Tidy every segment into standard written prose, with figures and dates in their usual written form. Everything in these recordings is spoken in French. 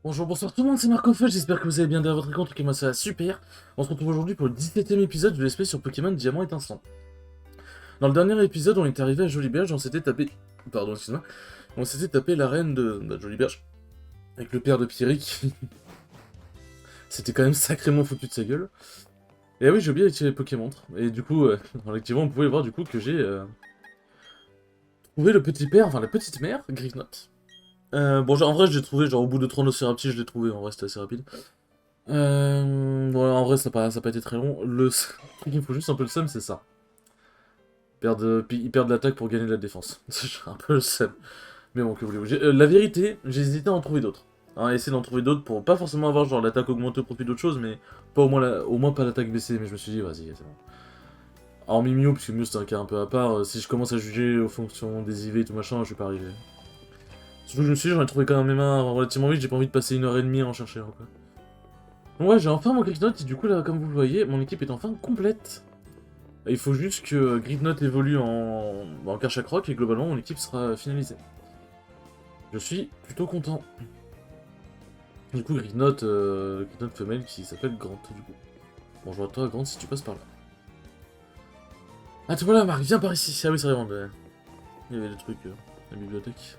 Bonjour, bonsoir tout le monde, c'est Marco-Fudge, j'espère que vous allez bien derrière votre écran, en tout cas moi ça va super. On se retrouve aujourd'hui pour le 17ème épisode de l'espèce sur Pokémon Diamant étincelant. Dans le dernier épisode, on est arrivé à Joliberge, on s'était tapé... Pardon, excuse-moi. On s'était tapé l'arène de Joliberge, avec le père de Pierrick, qui... C'était quand même sacrément foutu de sa gueule. Et ah oui, j'ai oublié d'activer les Pokémon. Et du coup, en l'activant, vous pouvez voir du coup que j'ai trouvé le petit père, enfin la petite mère, Griffnot. Bon, genre, en vrai, je l'ai trouvé, genre au bout de 30 Océrapti, je l'ai trouvé, en vrai c'était assez rapide. Bon, en vrai, ça a pas été très long. Le truc qui me faut juste un peu le seum, c'est ça. Ils perdent l'attaque pour gagner de la défense. C'est un peu le seum. Mais bon, que voulez-vous. La vérité, j'ai hésité à en trouver d'autres. Hein, essayer d'en trouver d'autres pour pas forcément avoir genre l'attaque augmentée au profit d'autre chose, mais pas au moins pas l'attaque baissée. Mais je me suis dit, vas-y, c'est bon. Hormis Mew, puisque Mew c'est un cas un peu à part, si je commence à juger aux fonctions des IV et tout machin, je vais pas arriver. Surtout que je me suis dit, j'en ai trouvé quand même un relativement vite, j'ai pas envie de passer 1 heure et demie à en chercher un, quoi. Donc ouais, j'ai enfin mon Gridnote, et du coup là, comme vous le voyez, mon équipe est enfin complète. Il faut juste que Gridnote évolue en Karchakroc, et globalement mon équipe sera finalisée. Je suis plutôt content. Du coup, Gridnote femelle qui s'appelle Grant, du coup. Bonjour à toi, Grant, si tu passes par là. Ah, te voilà, Marc, viens par ici. Ah oui, c'est vrai, il y avait des trucs, la bibliothèque.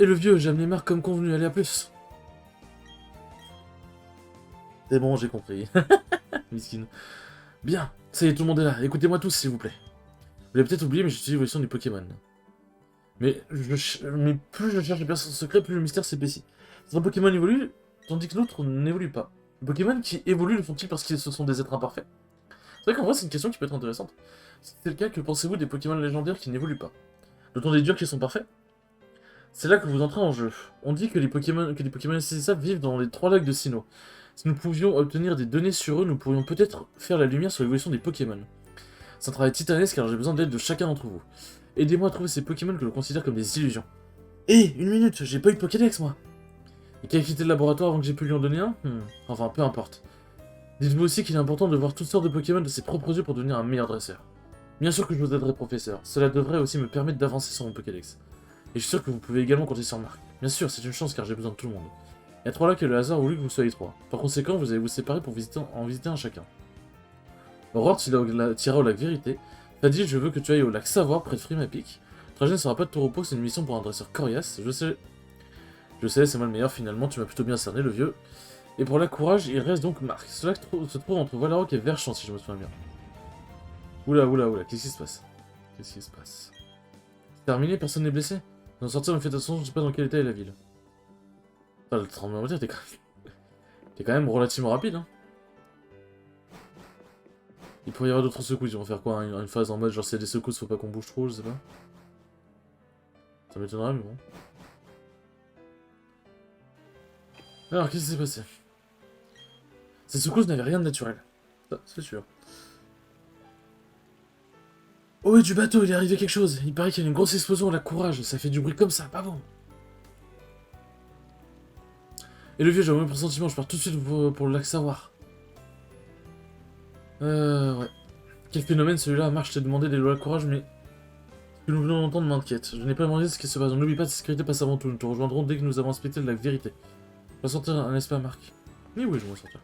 Et le vieux, j'ai amené Marc comme convenu, allez, à plus. C'est bon, j'ai compris. Miskin. Bien, ça y est, tout le monde est là. Écoutez-moi tous, s'il vous plaît. Vous l'avez peut-être oublié, mais j'utilise l'évolution du Pokémon. Mais plus je cherche les personnes secrets, plus le mystère s'épaissit. Un Pokémon évolue, tandis que l'autre n'évolue pas. Les Pokémon qui évoluent le font-ils parce qu'ils ce sont des êtres imparfaits? C'est vrai qu'en vrai, c'est une question qui peut être intéressante. Si c'est le cas, que pensez-vous des Pokémon légendaires qui n'évoluent pas? Doit-on déduire qu'ils sont parfaits? C'est là que vous entrez en jeu. On dit que les Pokémon insaisissables vivent dans les 3 lacs de Sinnoh. Si nous pouvions obtenir des données sur eux, nous pourrions peut-être faire la lumière sur l'évolution des Pokémon. C'est un travail titanesque car j'ai besoin d'aide de chacun d'entre vous. Aidez-moi à trouver ces Pokémon que l'on considère comme des illusions. Hé, une minute, j'ai pas eu de Pokédex moi. Et qui a quitté le laboratoire avant que j'ai pu lui en donner un? Enfin, peu importe. Dites-vous aussi qu'il est important de voir toutes sortes de Pokémon de ses propres yeux pour devenir un meilleur dresseur. Bien sûr que je vous aiderai, professeur. Cela devrait aussi me permettre d'avancer sur mon Pokédex. Et je suis sûr que vous pouvez également compter sur Marc. Bien sûr, c'est une chance car j'ai besoin de tout le monde. Il y a 3 là que le hasard voulu que vous soyez 3. Par conséquent, vous allez vous séparer pour en visiter un chacun. Aurore tira au lac Vérité. Fadil, je veux que tu ailles au lac Savoir près de Frimapic. Trajet ne sera pas de ton repos, c'est une mission pour un dresseur coriace. Je sais, c'est moi le meilleur finalement, tu m'as plutôt bien cerné le vieux. Et pour la courage, il reste donc Marc. Cela se trouve entre Valaroc et Verchamp si je me souviens bien. Oula, oula, oula, qu'est-ce qui se passe? Qu'est-ce qui se passe? C'est terminé, personne n'est blessé? D'en sortir, me fait attention, je ne sais pas dans quel état est la ville. Enfin, le tremblement de terre, t'es quand même relativement rapide, hein. Il pourrait y avoir d'autres secousses, ils vont faire quoi, hein, une phase en mode genre s'il y a des secousses, faut pas qu'on bouge trop, je sais pas. Ça m'étonnerait, mais bon. Alors, qu'est-ce qui s'est passé? Ces secousses n'avaient rien de naturel. Ça, c'est sûr. Oh oui, du bateau, il est arrivé quelque chose. Il paraît qu'il y a une grosse explosion à la courage, ça fait du bruit comme ça, pas bon. Et le vieux, j'ai un mauvais pressentiment, je pars tout de suite pour le lac Savoir. Ouais. Quel phénomène celui-là, Marche, je t'ai demandé des lois de courage, mais ce que nous venons d'entendre m'inquiète. Je n'ai pas demandé ce qui se passe, n'oublie pas, la sécurité passe avant tout. Nous te rejoindrons dès que nous avons inspecté le lac Vérité. Tu vas sortir, n'est-ce pas, Marc? Oui, oui, je vais sortir.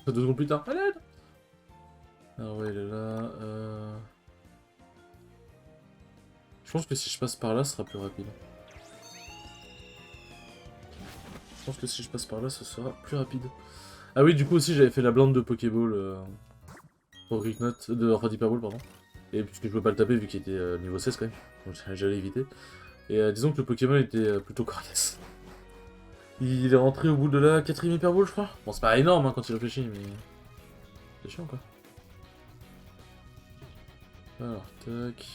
2 secondes plus tard. À l'aide! Ah ouais, il est là. Je pense que si je passe par là, ce sera plus rapide. Je pense que si je passe par là, ce sera plus rapide. Ah oui, du coup aussi, j'avais fait la blinde de Pokéball pour Gricknot, enfin d'Hyperball, pardon. Et puisque je peux pas le taper vu qu'il était niveau 16 quand même, donc j'allais éviter. Et disons que le Pokémon était plutôt coriace. Il est rentré au bout de la 4ème Hyperball, je crois. Bon, c'est pas énorme hein, quand il réfléchit, mais... C'est chiant, quoi. Alors, tac...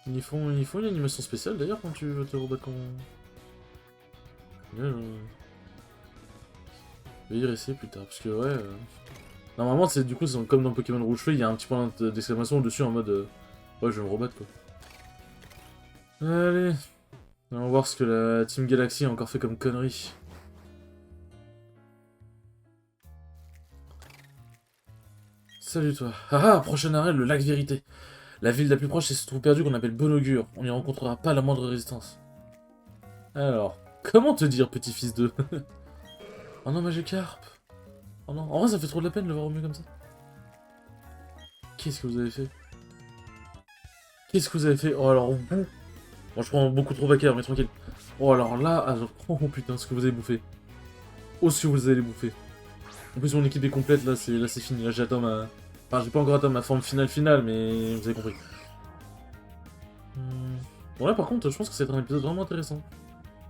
Ils font une animation spéciale, d'ailleurs, quand tu veux te rebattre contre... Ouais, je vais y rester plus tard, parce que, ouais... Normalement, c'est du coup, comme dans Pokémon Rouge Feu, il y a un petit point d'exclamation au-dessus en mode... Ouais, je vais me rebattre, quoi. Allez... On va voir ce que la Team Galaxy a encore fait comme connerie. Salut toi. Ah ah, prochain arrêt, le lac Vérité. La ville la plus proche, c'est ce trou perdu qu'on appelle Bon Augure. On n'y rencontrera pas la moindre résistance. Alors, comment te dire, petit-fils de... Oh non, Magikarp. Oh non, en vrai, ça fait trop de la peine de le voir au mieux comme ça. Qu'est-ce que vous avez fait? Qu'est-ce que vous avez fait? Oh, alors, vous... Bon, je prends beaucoup trop backer, mais tranquille. Oh, alors là, alors... Oh putain, ce que vous avez bouffé. Oh, si vous allez bouffer. En plus, mon équipe est complète, là, c'est fini. Là, j'attends ma... Enfin, j'ai pas encore atteint ma forme finale, mais vous avez compris. Bon, là, par contre, je pense que c'est un épisode vraiment intéressant.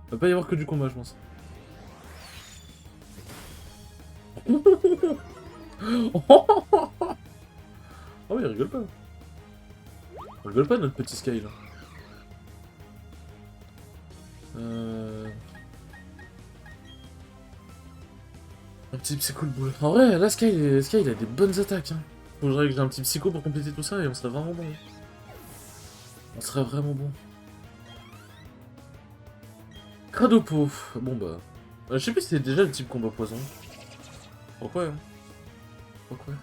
Il va pas y avoir que du combat, je pense. Oh, il rigole pas. Il rigole pas, notre petit Sky, là. Un petit psycho de boule. En vrai, là, Sky, il a des bonnes attaques. Hein. Faudrait que j'ai un petit psycho pour compléter tout ça et on serait vraiment bon. On serait vraiment bon. Cradopo. Bon, bah... je sais plus si c'était déjà le type combat poison. Pourquoi hein. Pourquoi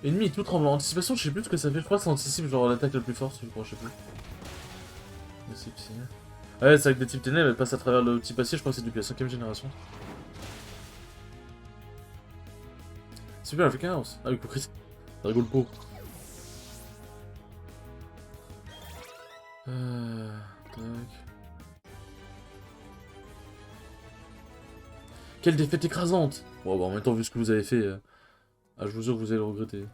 ennemi tout tremblant. Anticipation, je sais plus ce que ça fait. Je crois que ça anticipe genre l'attaque la plus forte, je crois, je sais plus. Ouais, c'est avec des types ténèbres, elle passe à travers le petit passé, je crois que c'est depuis la 5ème génération. Super, elle fait 15. Ah, hypocrite. Ça rigole pas. Tac. Quelle défaite écrasante! Bon, bah, en même temps, vu ce que vous avez fait, ah, je vous jure que vous allez le regretter.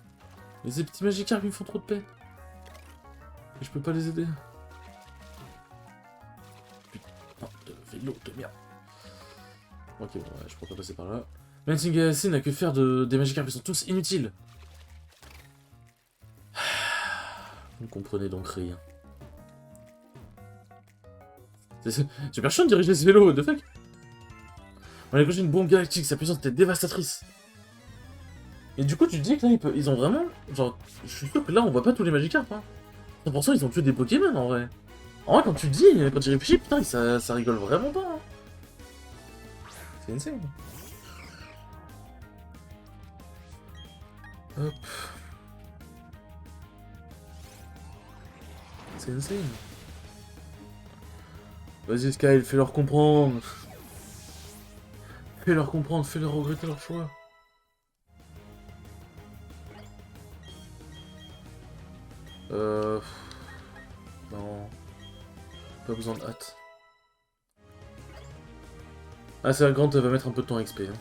Mais ces petits Magikarp, ils me font trop de peine. Et je peux pas les aider. Putain de vélo de merde. Ok, bon, ouais, je pourrais pas passer par là. Melting Galaxy n'a que faire des Magikarp, ils sont tous inutiles. Vous ne comprenez donc rien. C'est super chiant de diriger ce vélo, what the fuck? On a déclenché une bombe galactique, sa puissance était dévastatrice. Et du coup, tu te dis que là, ils ont vraiment... Genre, je suis sûr que là, on voit pas tous les Magikarp, hein. 100% ils ont tué des Pokémon, en vrai. En vrai, quand tu dis, quand tu réfléchis, putain, ça rigole vraiment pas, hein. C'est insane. Hop. C'est insane. Vas-y, Sky, fais-leur comprendre. Fais-leur comprendre, fais-leur regretter leur choix. Non. Pas besoin de hâte. Ah, c'est la grande, elle va mettre un peu de temps à XP. Hein.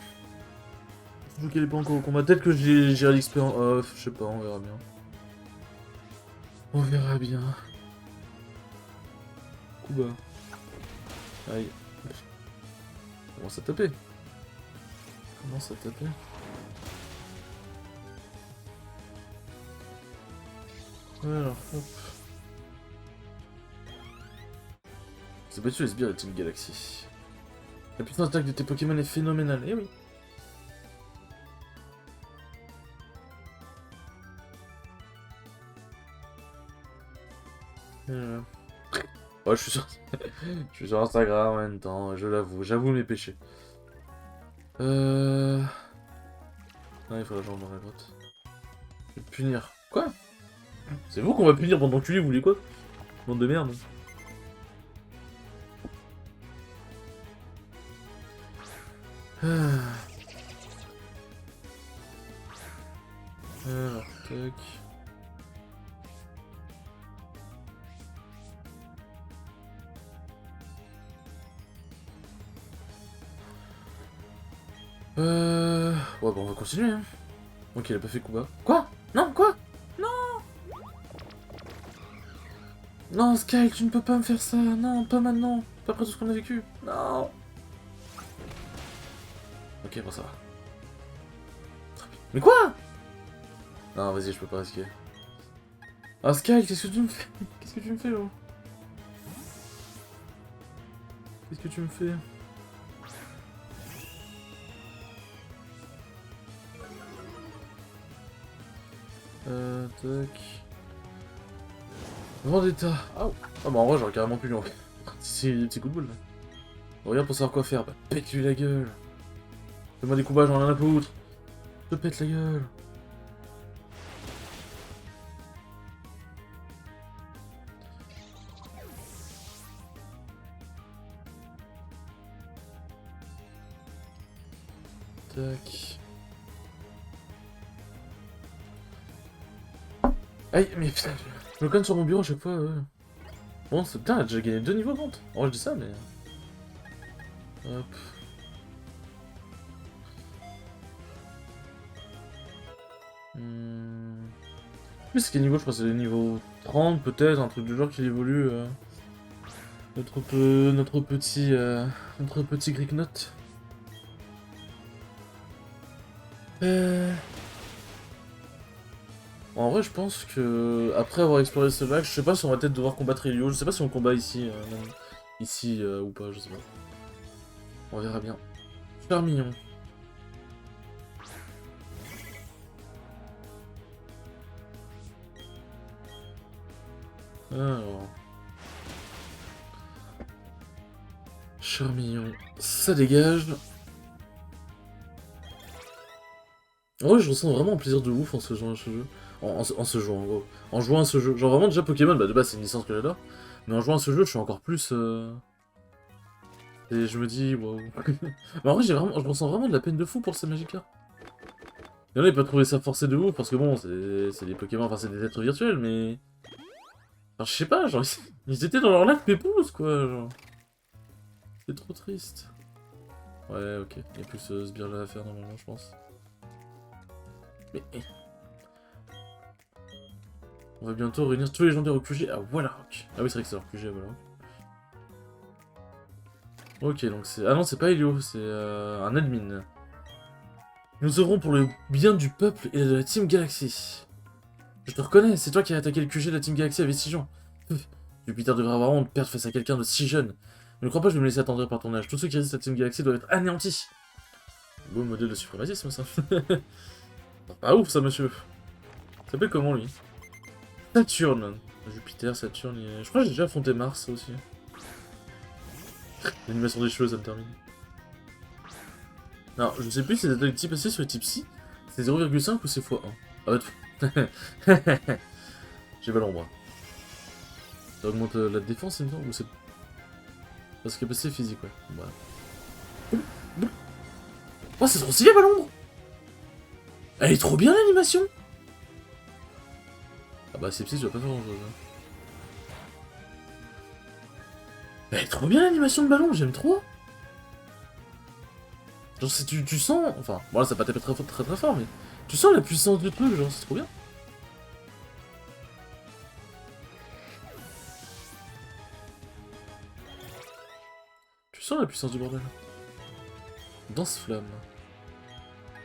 Vu qu'elle est pas encore au combat, peut-être que j'irai l'XP en off, je sais pas, on verra bien. On verra bien. Coup bas. Aïe. Commence à taper. Commence à taper. Alors, hop. C'est battu les sbires de Team Galaxy. La puissance d'attaque de tes Pokémon est phénoménale, eh oui. Oh, je suis sur... je suis sur Instagram en même temps, je l'avoue, j'avoue mes péchés. Non, il faut la jambe dans la grotte. Je vais punir. Quoi? C'est vous qu'on va punir pendant que tu vous voulez quoi? Bande de merde. Alors, tac. Ouais, bon, on va continuer, hein. Ok, il a pas fait coup bas. Quoi? Non, quoi? Non! Non, Sky, tu ne peux pas me faire ça. Non, pas maintenant. Pas après tout ce qu'on a vécu. Non! Ok, bon, ça va. Mais quoi? Non, vas-y, je peux pas risquer. Ah, Sky, qu'est-ce que tu me fais? Qu'est-ce que tu me fais, oh? Qu'est-ce que tu me fais? Tac. Vendetta. Ah, oh, bah en vrai, j'aurais carrément pu lui envoyer. C'est des petits coups de boule, là. Regarde pour savoir quoi faire. Bah, pète-lui la gueule. Fais-moi des coups bas, j'en ai rien à foutre. Je te pète la gueule. Tac. Aïe, mais putain, je me conne sur mon bureau à chaque fois. Bon, c'est putain, j'ai gagné 2 niveaux de vente. En vrai, je dis ça, mais. Hop. Oui, c'est quel niveau? Je crois que c'est le niveau 30, peut-être, un truc du genre qui évolue. Notre petit Greek Note. En vrai, je pense que après avoir exploré ce lac, je sais pas si on va peut-être devoir combattre Elio. Je sais pas si on combat ici, ou pas, je sais pas. On verra bien. Super mignon. Alors. Charmillon, ça dégage. En vrai, je ressens vraiment un plaisir de ouf en se jouant à ce jeu. En se jouant, en gros. En jouant à ce jeu. Genre vraiment, déjà Pokémon, bah de base, c'est une licence que j'adore. Mais en jouant à ce jeu, je suis encore plus. Et je me dis, waouh. Mais en vrai, je ressens vraiment de la peine de fou pour ces magiques-là. Il y en a, ils peuvent trouver ça forcé de ouf parce que bon, c'est des Pokémon, enfin, c'est des êtres virtuels, mais. Enfin, je sais pas, genre, ils étaient dans leur lac pépouze, quoi, genre. C'est trop triste. Ouais, ok. Il y a plus ce sbire-là à faire normalement, je pense. Mais. On va bientôt réunir tous les légendaires au QG à Wallarok. Ah oui, c'est vrai que c'est leur QG à Wallarok. Ok, donc c'est... Ah non, c'est pas Helio, c'est un admin. Nous œuvrons pour le bien du peuple et de la Team Galaxy. Je te reconnais, c'est toi qui as attaqué le QG de la Team Galaxy avec 6 gens. Jupiter devrait avoir honte de perdre face à quelqu'un de si jeune. Je ne crois pas que je vais me laisser attendrir par ton âge. Tous ceux qui résistent à la Team Galaxy doivent être anéantis. Beau modèle de suprématisme, ça. Pas ouf, ça, monsieur. Ça s'appelle comment, lui? Saturne. Jupiter, Saturne... Je crois que j'ai déjà affronté Mars, aussi. L'animation des cheveux, ça me termine. Alors, je sais plus si c'est le type AC sur le type C, c'est 0,5 ou c'est x1. Ah ouais, j'ai pas l'ombre. Ça augmente la défense, il me semble, ou c'est... Parce que c'est physique, ouais. Voilà. Oh, c'est trop stylé, Ballon! Elle est trop bien, l'animation! Ah bah, c'est psy, tu vas pas faire grand-chose. Hein. Elle est trop bien, l'animation de Ballon, j'aime trop! Genre, si tu sens... Enfin, voilà, ça va pas taper très fort, mais... Tu sens la puissance du truc, genre, c'est trop bien. Tu sens la puissance du bordel. Danse flamme.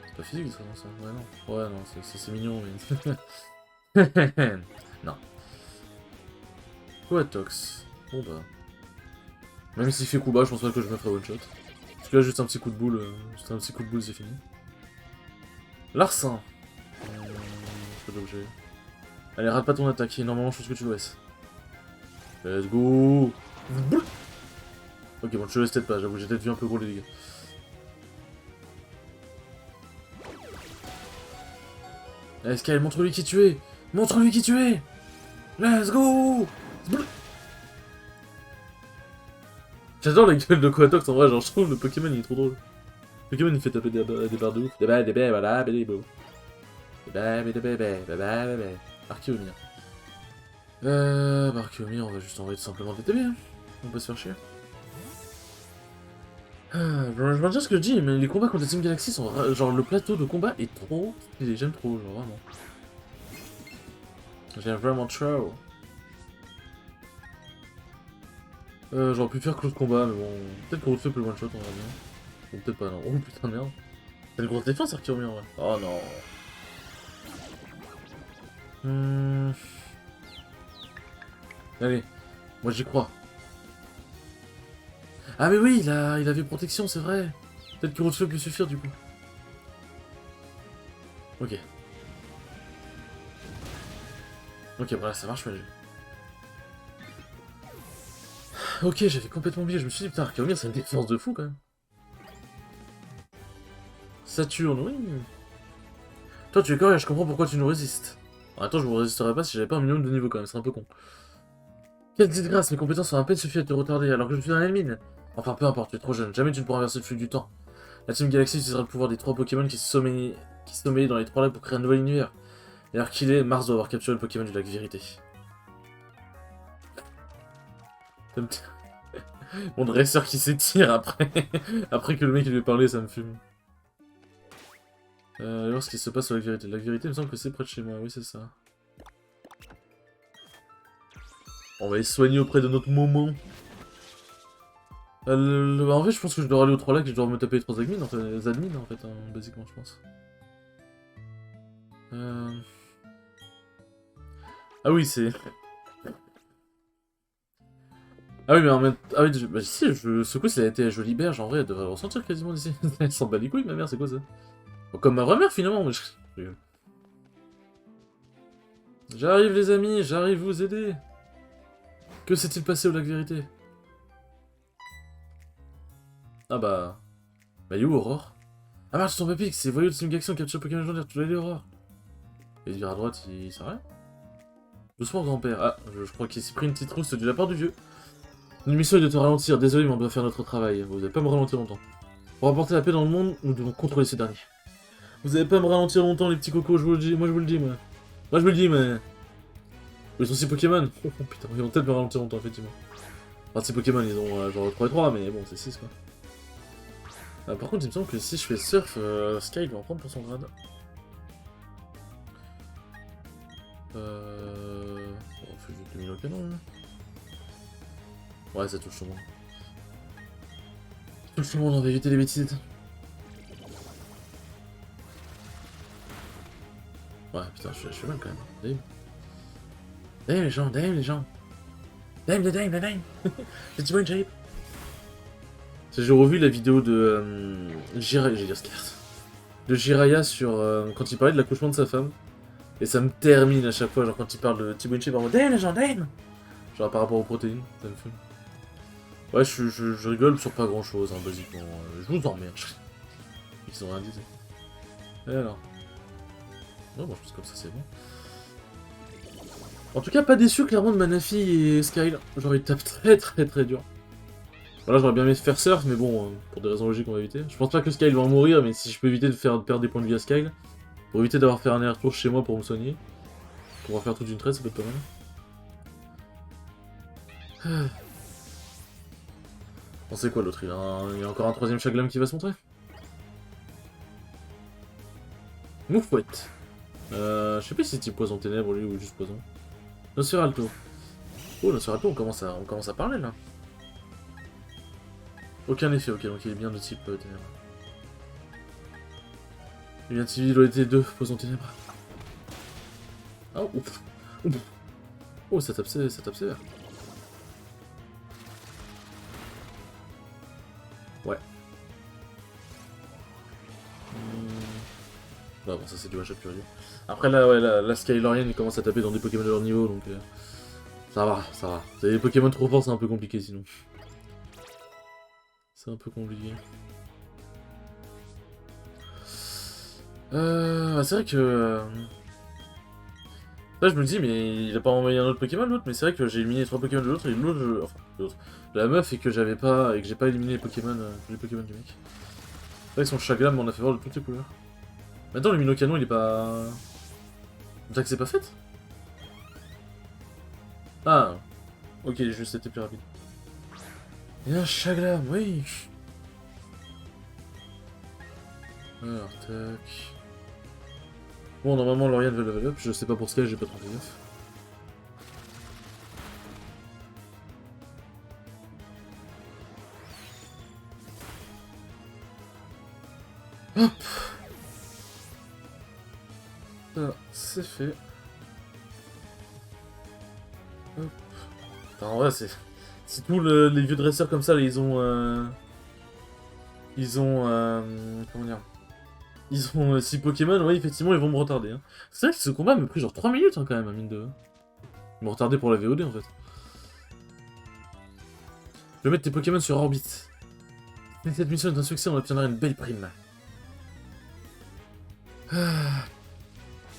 C'est pas physique, ça, non, ça. Ouais, non. Ouais, non, c'est mignon, mais... non. Coatox. Bon bah... Même s'il fait coup bas, je pense pas que je me ferai one shot. Parce que là, juste un petit coup de boule, c'est fini. Larcin. Pas d'objet. Allez, rate pas ton attaque, normalement, je pense que tu le laisses. Let's go. Ok, bon, je te laisse peut-être pas, j'avoue, j'ai peut-être vu un peu gros les dégâts. Allez, Sky, montre-lui qui tu es. Montre-lui qui tu es. Let's go. J'adore la gueule de Coatox en vrai, genre je trouve le Pokémon il est trop drôle. Le Pokémon il fait taper des barres de ouf. Archeomir. Archeomir, on va juste envoyer tout simplement des TB, hein. On peut se faire chier. Je vais dire ce que je dis, mais les combats contre la Team Galaxy sont... Genre le plateau de combat est trop... J'aime trop, genre vraiment. J'aime vraiment trop. J'aurais pu faire close combat, mais bon... Peut-être qu'on refait plus one shot, on verra bien. Ou peut-être pas, non. Oh putain, merde. T'as une grosse défense, Archeomir, ouais. Oh non. Allez, moi j'y crois. Ah mais oui, il avait protection, c'est vrai. Peut-être que Roadfeu peut suffire du coup. Ok. Ok, voilà, ça marche, mais... Ok, j'avais complètement oublié, je me suis dit, putain, Archeomir, c'est une défense de fou, quand même. Saturne, oui. Toi, tu es correct, je comprends pourquoi tu nous résistes. Attends, je vous résisterais pas si j'avais pas un minimum de niveau, quand même, c'est un peu con. Quelle disgrâce, mes compétences ont à peine suffi à te retarder, alors que je suis dans la mine. Enfin, peu importe, tu es trop jeune, jamais tu ne pourras inverser le flux du temps. La Team Galaxy utilisera le pouvoir des 3 Pokémon qui sommeillaient dans les 3 lacs pour créer un nouvel univers. Et alors qu'il est, Mars doit avoir capturé le Pokémon du lac Vérité. Mon dresseur qui s'étire après. Après que le mec il lui ait parlé, ça me fume. Alors ce qui se passe au lac Vérité. Le lac Vérité, il me semble que c'est près de chez moi, oui c'est ça. On va les soigner auprès de notre moment. En fait, je pense que je dois aller aux 3 lacs et je dois me taper les 3 admins en fait, basiquement, je pense. Ah oui, c'est... Ah oui, mais en même temps... Ah oui, bah si, ce coup, si elle a été à Jolie Berge, en vrai, elle devrait le ressentir quasiment d'ici. Elle s'en bat les couilles, ma mère, c'est quoi ça? Bon, comme ma vraie mère, finalement, mais je rigole. J'arrive, les amis, j'arrive vous aider. Que s'est-il passé au lac Vérité? Ah bah... Bah, you, Aurore? Ah merde, ton papy, c'est voyou de Team Galaxy, on capture Pokémon légendaire, tu l'as dit, Aurore? Et dire à droite, il sert à rien. Doucement, grand-père. Ah, je crois qu'il s'est pris une petite rousse de la part du vieux. Notre mission est de te ralentir, désolé, mais on doit faire notre travail. Vous n'allez pas me ralentir longtemps. Pour apporter la paix dans le monde, nous devons contrôler ces derniers. Vous n'allez pas me ralentir longtemps, les petits cocos, je vous le dis. Moi, je vous le dis, moi. Moi, je vous le dis, mais... Ils sont 6 Pokémon. Oh putain, ils vont peut-être me ralentir longtemps, effectivement. Enfin, 6 Pokémon, ils ont genre 3 et 3, mais bon, c'est 6, quoi. Par contre, il me semble que si je fais surf, Sky il va en prendre pour son grade. Bon, on fait juste 2000 au canon, là. Ouais, ça touche tout le monde. Ça touche tout le monde, on va éviter les bêtises. Ouais, putain, je suis mal quand même. Dame. Dame les gens, dame les gens. Dame, dame. Petit point de shape. J'ai revu la vidéo de Jiraiya, j'ai dire Skart. De Jiraiya sur quand il parlait de l'accouchement de sa femme. Et ça me termine à chaque fois, genre quand il parle de Thibaut Inchep en mode Dame les gens, dame. Genre par rapport aux protéines, ça me fait. Ouais, je rigole sur pas grand chose, hein, basiquement. Je vous emmerde. Ils ont rien dit. Et alors? Ouais, moi je pense que comme ça c'est bon. En tout cas, pas déçu clairement de Manafi et Skyle. Genre ils tapent très dur. Voilà, j'aurais bien aimé faire surf, mais bon, pour des raisons logiques, on va éviter. Je pense pas que Skyle va en mourir, mais si je peux éviter de perdre des points de vie à Skyle, pour éviter d'avoir fait un aller-retour chez moi pour me soigner, pour faire toute une traite, ça peut être pas mal. On sait quoi l'autre, il y a encore un 3ème Chaglam qui va se montrer. Moufouette. Je sais pas si c'est type poison ténèbres lui ou juste poison. Nosferalto. Oh, Nosferalto, on commence à parler là. Aucun effet, ok, donc il est bien de type ténèbres. Il vient de civil OT 2, poison ténèbres. Oh, ouf. Oh, ça tape sévère. Ouais. Bah bon, ça c'est du one-shot pur. Après là, ouais, la Skylorian il commence à taper dans des Pokémon de leur niveau, donc ça va. C'est des Pokémon trop forts, c'est un peu compliqué sinon. C'est un peu compliqué. C'est vrai que... Là je me dis, mais il a pas envoyé un autre Pokémon l'autre, mais c'est vrai que j'ai éliminé les 3 Pokémon de l'autre et l'autre, enfin l'autre, de la meuf et que j'ai pas éliminé les Pokémon, tous les Pokémon du mec. C'est vrai que son Chaglam m'en a fait voir de toutes les couleurs. Maintenant le Minocanon il est pas... T'as que c'est pas fait? Ah, ok, juste c'était plus rapide. Et un Chaglam, oui. Alors, tac... Bon, normalement, Lauriane veut level up, je sais pas pour ce cas, j'ai pas trop fait gaffe. Hop. Ça, c'est fait. Hop. Putain, en vrai, c'est... Si tous les vieux dresseurs comme ça, là, ils ont... Comment dire? Ils ont 6 Pokémon, ouais, effectivement, ils vont me retarder. Hein. C'est vrai que ce combat m'a pris genre 3 minutes, hein, quand même, à mine de... Ils m'ont retardé pour la VOD, en fait. Je vais mettre tes Pokémon sur orbite. Si cette mission est un succès, on obtiendra une belle prime. Ah.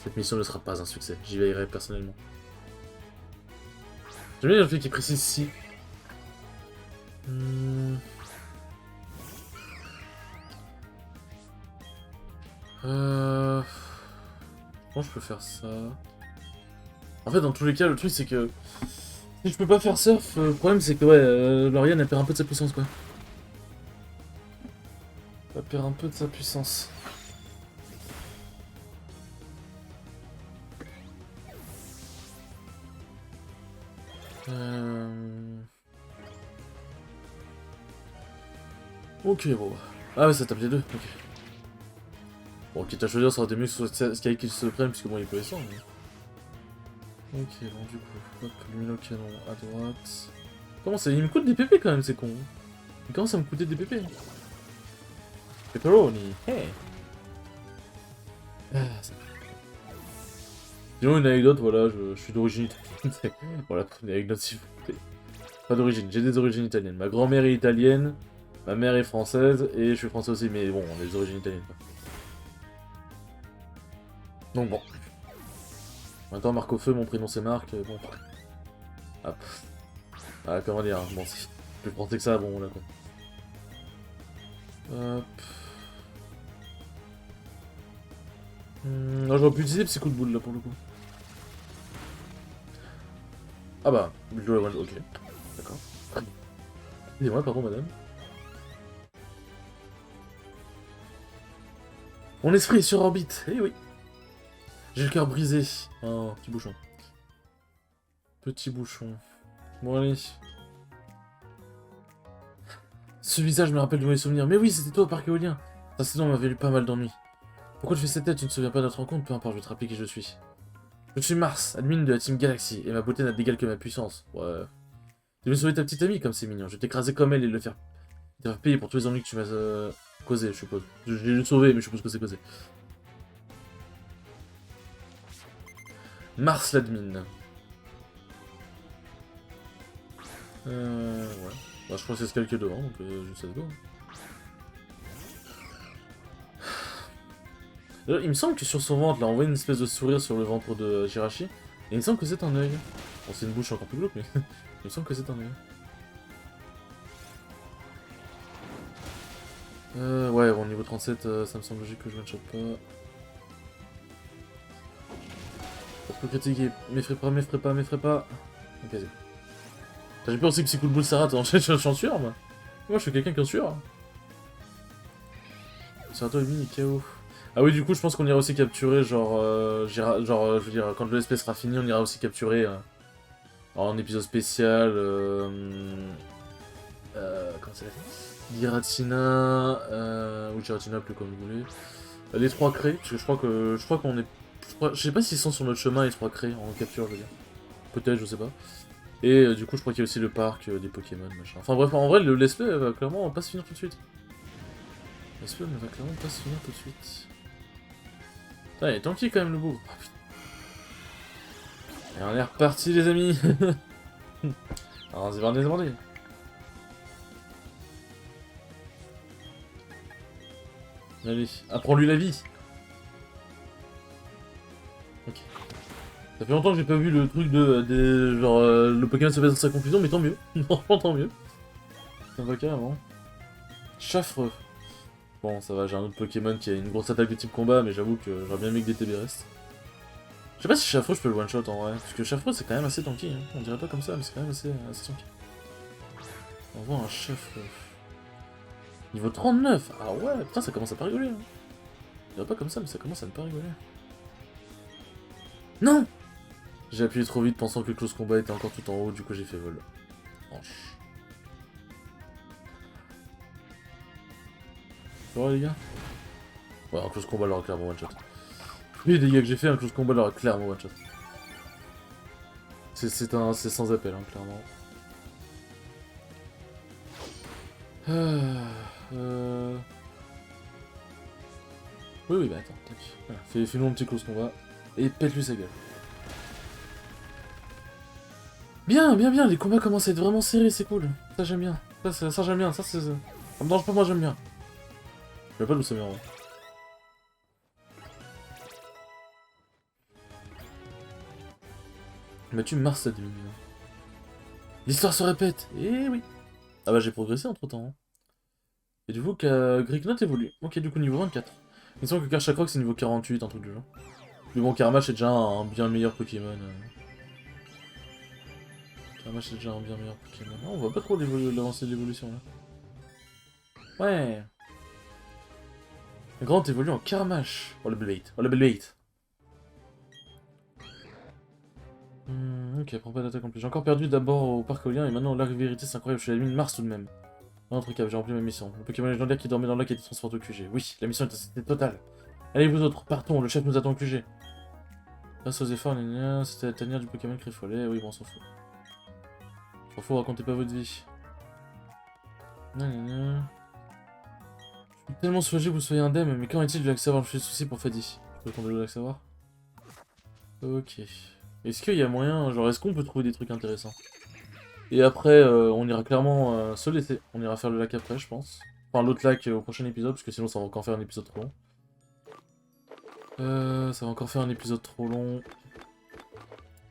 Cette mission ne sera pas un succès, j'y veillerai personnellement. J'aime bien le fait qu'il précise si. Je pense que je peux faire ça. En fait, dans tous les cas, le truc c'est que si je peux pas faire surf, le problème c'est que ouais, Lauriane elle perd un peu de sa puissance quoi. Elle perd un peu de sa puissance. Ok, bon. Ah ouais, ça tape les deux, ok. Bon, quitte à choisir, ça aurait été mieux que ce soit Sky qui se prenne, puisque bon, il peut les mais... Ok, bon, du coup, hop, lumino canon à droite. Comment ça? Il me coûte des PP quand même, c'est con. Il commence à me coûter des PP. Pepperoni, hey! Ah, ça... Sinon, une anecdote, voilà, je suis d'origine italienne. Voilà, une anecdote s'il vous plaît. Pas d'origine, j'ai des origines italiennes. Ma grand-mère est italienne, ma mère est française, et je suis français aussi, mais bon, on a des origines italiennes, quoi. Donc bon. Maintenant, Marc au feu, mon prénom c'est Marc, bon. Hop. Ah, comment dire, bon, si. Plus français que ça, bon, là, quoi. Hop. J'aurais pu utiliser psy coup de boule, là, pour le coup. Ah bah, ok. D'accord. Excusez-moi, pardon, madame. Mon esprit est sur orbite, eh oui. J'ai le cœur brisé. Oh, petit bouchon. Petit bouchon. Bon, allez. Ce visage me rappelle de mauvais souvenirs. Mais oui, c'était toi au parc éolien. Ta saison m'avait eu pas mal d'ennuis. Pourquoi tu fais cette tête? Tu ne te souviens pas de notre rencontre? Peu importe, je vais te rappeler qui je suis. Je suis Mars, admin de la Team Galaxy, et ma beauté n'a d'égal que ma puissance. Ouais. Tu veux sauver ta petite amie comme c'est mignon. Je vais t'écraser comme elle et le faire... te faire payer pour tous les ennuis que tu m'as causé, je suppose. Je l'ai le sauvé, mais je suppose que c'est causé. Mars l'admin. Ouais. Bah, je crois que c'est ce qu'il y a devant, donc juste let's go. Il me semble que sur son ventre, là, on voit une espèce de sourire sur le ventre de Jirachi. Et il me semble que c'est un œil. Bon, c'est une bouche encore plus glauque, mais il me semble que c'est un œil. Ouais, bon, niveau 37, ça me semble logique que je ne chope pas. Pas trop critiquer. M'effraie pas, m'effraie pas, m'effraie pas. Ok, c'est. J'ai peur aussi que Psycho de boule s'arrête, je suis en sueur, moi. Moi, je suis quelqu'un qui est en sueur. C'est à toi, Emi, KO. Ah oui, du coup, je pense qu'on ira aussi capturer, genre, je veux dire, quand le SP sera fini, on ira aussi capturer en épisode spécial, comment ça s'appelle? Giratina, ou Giratina, plus comme vous voulez. Les trois craies, parce que je crois qu'on est, je sais pas s'ils sont sur notre chemin, les trois craies, en capture, je veux dire. Peut-être, je sais pas. Et du coup, je crois qu'il y a aussi le parc des Pokémon, machin. Enfin bref, en vrai, le let's play va clairement pas se finir tout de suite. Le let's play ne va clairement pas se finir tout de suite. Putain, il est tanky quand même, le beau. Oh, putain. Et on est reparti, les amis. Alors, on s'est demandé. Allez, apprends-lui la vie. Ok. Ça fait longtemps que j'ai pas vu le truc de genre le Pokémon se fait dans sa confusion, mais tant mieux. Franchement, tant mieux. Ça va carrément. Chaffreux. Bon, ça va, j'ai un autre Pokémon qui a une grosse attaque de type combat, mais j'avoue que j'aurais bien aimé que des TB restent. Je sais pas si Chaffreux je peux le one-shot en vrai, parce que Chaffreux c'est quand même assez tanky, hein. On dirait pas comme ça, mais c'est quand même assez tanky. On voit un Chaffreux. Niveau 39. Ah ouais, putain, ça commence à pas rigoler. Hein. Je dirais pas comme ça, mais ça commence à ne pas rigoler. Non! J'ai appuyé trop vite pensant que le close combat était encore tout en haut, du coup j'ai fait vol. Franche. Ça va les gars? Ouais, un close combat l'aura clairement one shot. Tous les dégâts que j'ai fait, un close combat l'aura clairement one shot. C'est sans appel, hein, clairement. Oui, bah attends, tac. Voilà, fais-nous un petit close combat. Et pète-lui sa gueule. Bien, bien, bien, les combats commencent à être vraiment serrés, c'est cool. Ça j'aime bien. Ça j'aime bien, ça c'est... Ça me dérange pas, moi j'aime bien. Je sais pas d'où ça vient en vrai. Mais tu Mars cette mine. L'histoire se répète, eh oui. Ah bah j'ai progressé entre temps. Et du coup, Greeknot évolue. Ok, du coup niveau 24. Il me semble que Karchakroc c'est niveau 48, un truc du genre. Mais bon, Karamash c'est déjà un bien meilleur Pokémon. Karamash c'est déjà un bien meilleur Pokémon. Non, on voit pas trop l'avancée de l'évolution là. Ouais. Le grand évolue en Karamash. Oh le Bellbait. Oh le Bellbait. Ok, prends pas d'attaque en plus. J'ai encore perdu d'abord au parc éolien et maintenant l'arc vérité c'est incroyable. Je suis à la limite Mars tout de même. Un truc, j'ai rempli ma mission. Le Pokémon légendaire qui dormait dans le lac a été transporté au QG. Oui, la mission était totale. Allez vous autres, partons, le chef nous attend au QG. Grâce aux efforts, c'était la tanière du Pokémon Criffollet. Oui, bon, on s'en fout. S'en fout, racontez pas votre vie. Je suis tellement soulagé que vous soyez indemne, mais qu'en est-il du lac savoir? Je fais des soucis pour Fadi. Je peux tomber le lac savoir. Ok. Est-ce qu'il y a moyen, genre, est-ce qu'on peut trouver des trucs intéressants? Et après, on ira clairement se laisser. On ira faire le lac après, je pense. Enfin, l'autre lac au prochain épisode, parce que sinon ça va encore faire un épisode trop long. Ça va encore faire un épisode trop long.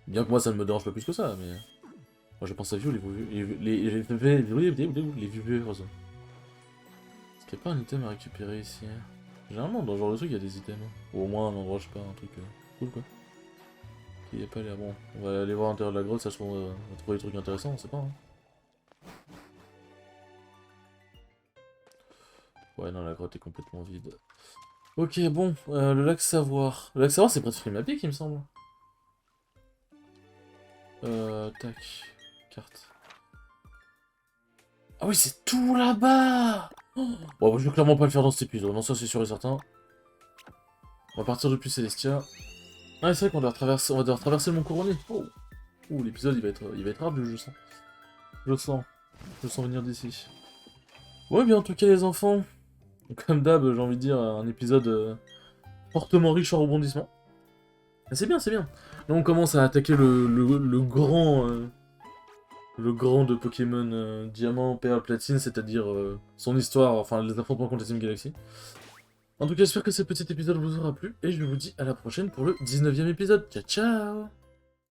Bien que moi ça ne me dérange pas plus que ça, mais... Moi je pense à view, les viewers. Est-ce qu'il n'y a pas un item à récupérer ici? Généralement dans ce genre de truc il y a des items. Ou au moins un endroit, je sais pas, un truc cool quoi. Il n'y a pas l'air bon. On va aller voir à l'intérieur de la grotte, ça se trouve on va trouver des trucs intéressants, on sait pas. Hein. Ouais non la grotte est complètement vide. Ok bon, le lac Savoir. Le lac Savoir c'est près de Frimapic il me semble. Tac. Carte. Ah oui, c'est tout là-bas. Bon, je vais clairement pas le faire dans cet épisode, non, ça c'est sûr et certain. On va partir depuis Celestia. Ah, c'est vrai qu'on doit traverser, on va devoir traverser le Mont Couronné. Oh, l'épisode il va être ardu, je sens. Je le sens. Je le sens venir d'ici. Ouais, bien en tout cas les enfants. Comme d'hab, j'ai envie de dire, un épisode fortement riche en rebondissements. C'est bien, c'est bien. Là on commence à attaquer le grand... le grand de Pokémon Diamant, Perle, Platine, c'est-à-dire son histoire, enfin les affrontements contre les Team Galaxy. En tout cas, j'espère que ce petit épisode vous aura plu, et je vous dis à la prochaine pour le 19e épisode. Ciao ciao!